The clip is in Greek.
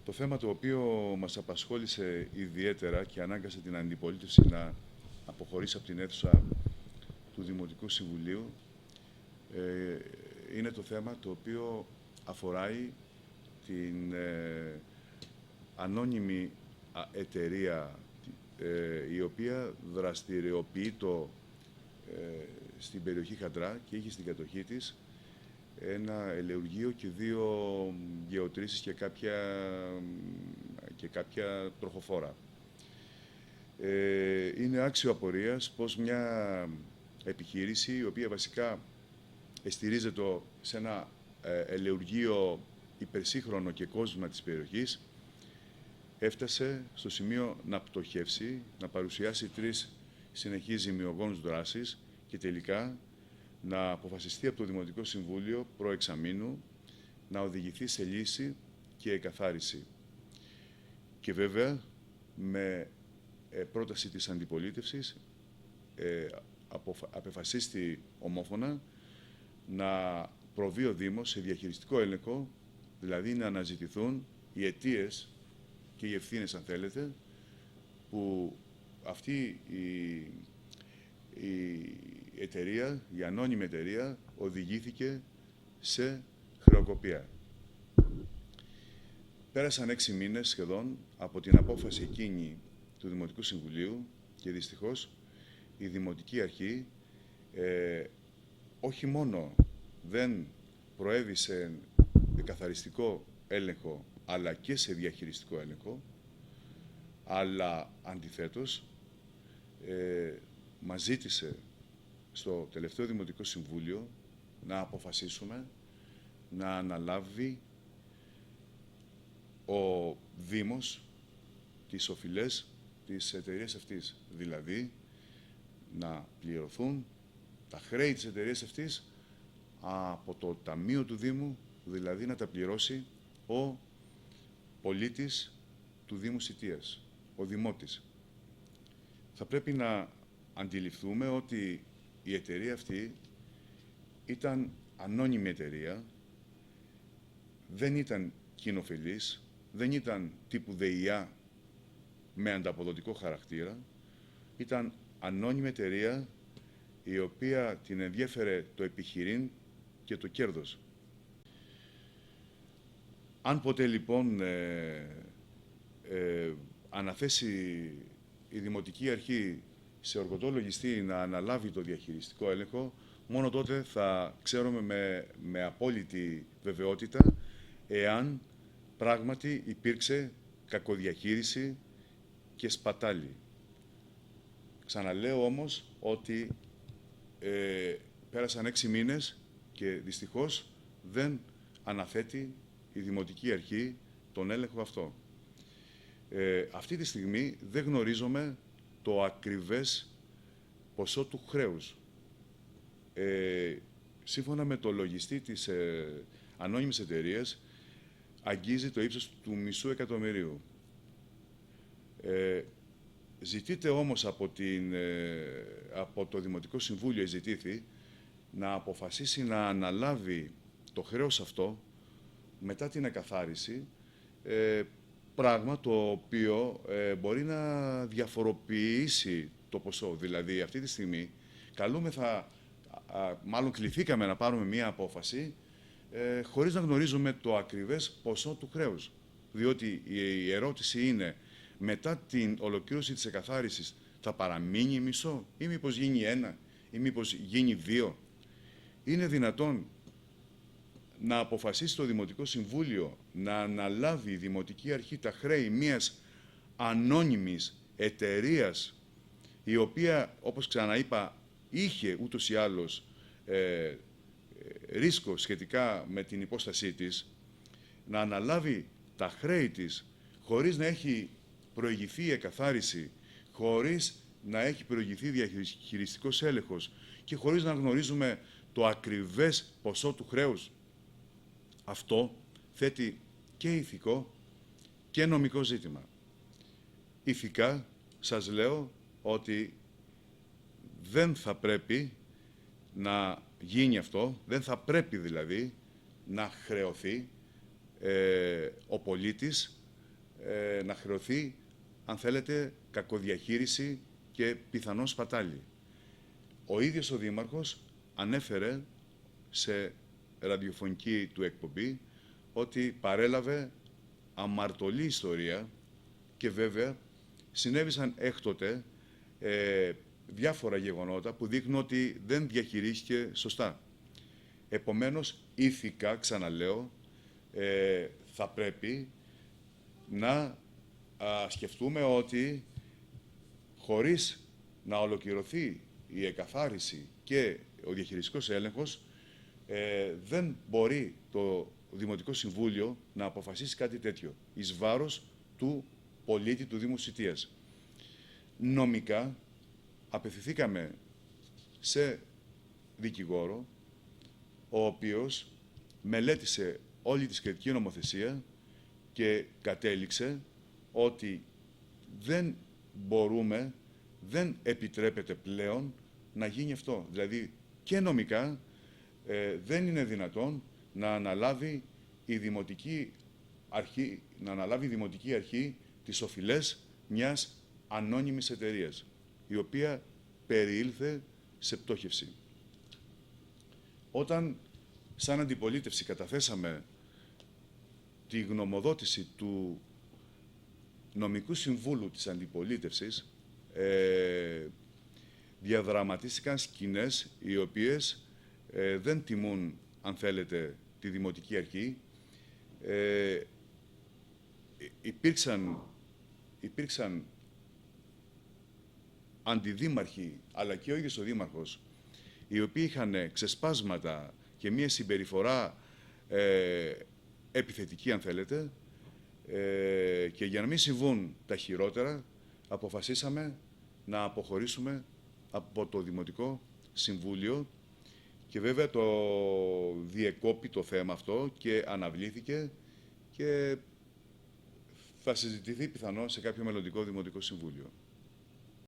Το θέμα το οποίο μας απασχόλησε ιδιαίτερα και ανάγκασε την αντιπολίτευση να αποχωρήσει από την αίθουσα του Δημοτικού Συμβουλίου είναι το θέμα το οποίο αφορά την ανώνυμη εταιρεία η οποία δραστηριοποιείται στην περιοχή Χαντρά και έχει στην κατοχή της ένα ελαιουργείο και 2 γεωτρήσεις και κάποια τροχοφόρα. Είναι άξιο απορίας πως μια επιχείρηση η οποία βασικά στηρίζεται σε ένα ελαιουργείο υπερσύγχρονο και κόσμημα της περιοχής έφτασε στο σημείο να πτωχεύσει, να παρουσιάσει 3 συνεχείς ζημιογόνους δράσεις και τελικά να αποφασιστεί από το Δημοτικό Συμβούλιο προεξαμήνου να οδηγηθεί σε λύση και εκαθάριση. Και βέβαια, με πρόταση της αντιπολίτευσης, απεφασίστη ομόφωνα να προβεί ο Δήμος σε διαχειριστικό έλεγχο, δηλαδή να αναζητηθούν οι αιτίες και οι ευθύνες, αν θέλετε, που αυτή η εταιρεία, η ανώνυμη εταιρεία, οδηγήθηκε σε χρεοκοπία. Πέρασαν 6 μήνες σχεδόν από την απόφαση εκείνη του Δημοτικού Συμβουλίου και δυστυχώς η Δημοτική Αρχή όχι μόνο δεν προέβη σε καθαριστικό έλεγχο αλλά και σε διαχειριστικό έλεγχο, αλλά αντιθέτως μας ζήτησε στο τελευταίο Δημοτικό Συμβούλιο να αποφασίσουμε να αναλάβει ο Δήμος τις οφειλές της εταιρείας αυτής. Δηλαδή, να πληρωθούν τα χρέη της εταιρείας αυτής από το Ταμείο του Δήμου, δηλαδή να τα πληρώσει ο πολίτης του Δήμου Σιτίας, ο Δημότης. Θα πρέπει να αντιληφθούμε ότι η εταιρεία αυτή ήταν ανώνυμη εταιρεία, δεν ήταν κοινοφελής, δεν ήταν τύπου ΔΕΙΑ με ανταποδοτικό χαρακτήρα, ήταν ανώνυμη εταιρεία η οποία την ενδιέφερε το επιχειρήν και το κέρδος. Αν ποτέ λοιπόν αναθέσει η Δημοτική Αρχή σε οργωτό λογιστή να αναλάβει το διαχειριστικό έλεγχο, μόνο τότε θα ξέρουμε με απόλυτη βεβαιότητα εάν πράγματι υπήρξε κακοδιαχείριση και σπατάλη. Ξαναλέω όμως ότι πέρασαν 6 μήνες και δυστυχώς δεν αναθέτει η Δημοτική Αρχή τον έλεγχο αυτό. Αυτή τη στιγμή δεν γνωρίζουμε το ακριβές ποσό του χρέους. Σύμφωνα με το λογιστή της ανώνυμης εταιρείας, αγγίζει το ύψος του $500,000. Ζητείται όμως από το Δημοτικό Συμβούλιο, ζητήθη να αποφασίσει να αναλάβει το χρέος αυτό μετά την εκαθάριση, πράγμα το οποίο μπορεί να διαφοροποιήσει το ποσό. Δηλαδή, αυτή τη στιγμή μάλλον κληθήκαμε να πάρουμε μία απόφαση χωρίς να γνωρίζουμε το ακριβές ποσό του χρέους. Διότι η ερώτηση είναι, μετά την ολοκλήρωση της εκαθάρισης θα παραμείνει μισό ή μήπως γίνει 1 ή μήπως γίνει 2. Είναι δυνατόν να αποφασίσει το Δημοτικό Συμβούλιο να αναλάβει η Δημοτική Αρχή τα χρέη μιας ανώνυμης εταιρείας, η οποία, όπως ξαναείπα, είχε ούτως ή άλλως ρίσκο σχετικά με την υπόστασή της, να αναλάβει τα χρέη της χωρίς να έχει προηγηθεί η εκαθάριση, χωρίς να έχει προηγηθεί διαχειριστικός έλεγχος και χωρίς να γνωρίζουμε το ακριβές ποσό του χρέους. Αυτό θέτει και ηθικό και νομικό ζήτημα. Ηθικά, σας λέω ότι δεν θα πρέπει να γίνει αυτό, δεν θα πρέπει δηλαδή να χρεωθεί ο πολίτης να χρεωθεί, αν θέλετε, κακοδιαχείριση και πιθανόν σπατάλη. Ο ίδιος ο Δήμαρχος ανέφερε σε ραδιοφωνική του εκπομπή ότι παρέλαβε αμαρτωλή ιστορία και βέβαια συνέβησαν έκτοτε διάφορα γεγονότα που δείχνουν ότι δεν διαχειρίστηκε σωστά. Επομένως, ηθικά, ξαναλέω, θα πρέπει να σκεφτούμε ότι χωρίς να ολοκληρωθεί η εκαθάριση και ο διαχειριστικός έλεγχος, δεν μπορεί το Δημοτικό Συμβούλιο να αποφασίσει κάτι τέτοιο εις βάρος του πολίτη του Δήμου Σιτίας. Νομικά απευθυνθήκαμε σε δικηγόρο, ο οποίος μελέτησε όλη τη σχετική νομοθεσία και κατέληξε ότι δεν επιτρέπεται πλέον να γίνει αυτό. Δηλαδή και νομικά δεν είναι δυνατόν να αναλάβει η Δημοτική Αρχή τις οφειλές μιας ανώνυμης εταιρείας, η οποία περιήλθε σε πτώχευση. Όταν σαν αντιπολίτευση καταθέσαμε τη γνωμοδότηση του νομικού συμβούλου της αντιπολίτευσης, διαδραματίστηκαν σκηνές οι οποίες δεν τιμούν, αν θέλετε, τη Δημοτική Αρχή. Υπήρξαν αντιδήμαρχοι, αλλά και ο ίδιος ο Δήμαρχος, οι οποίοι είχαν ξεσπάσματα και μία συμπεριφορά επιθετική, αν θέλετε, και για να μην συμβούν τα χειρότερα, αποφασίσαμε να αποχωρήσουμε από το Δημοτικό Συμβούλιο και βέβαια το διεκόπη το θέμα αυτό και αναβλήθηκε και θα συζητηθεί πιθανώς σε κάποιο μελλοντικό Δημοτικό Συμβούλιο.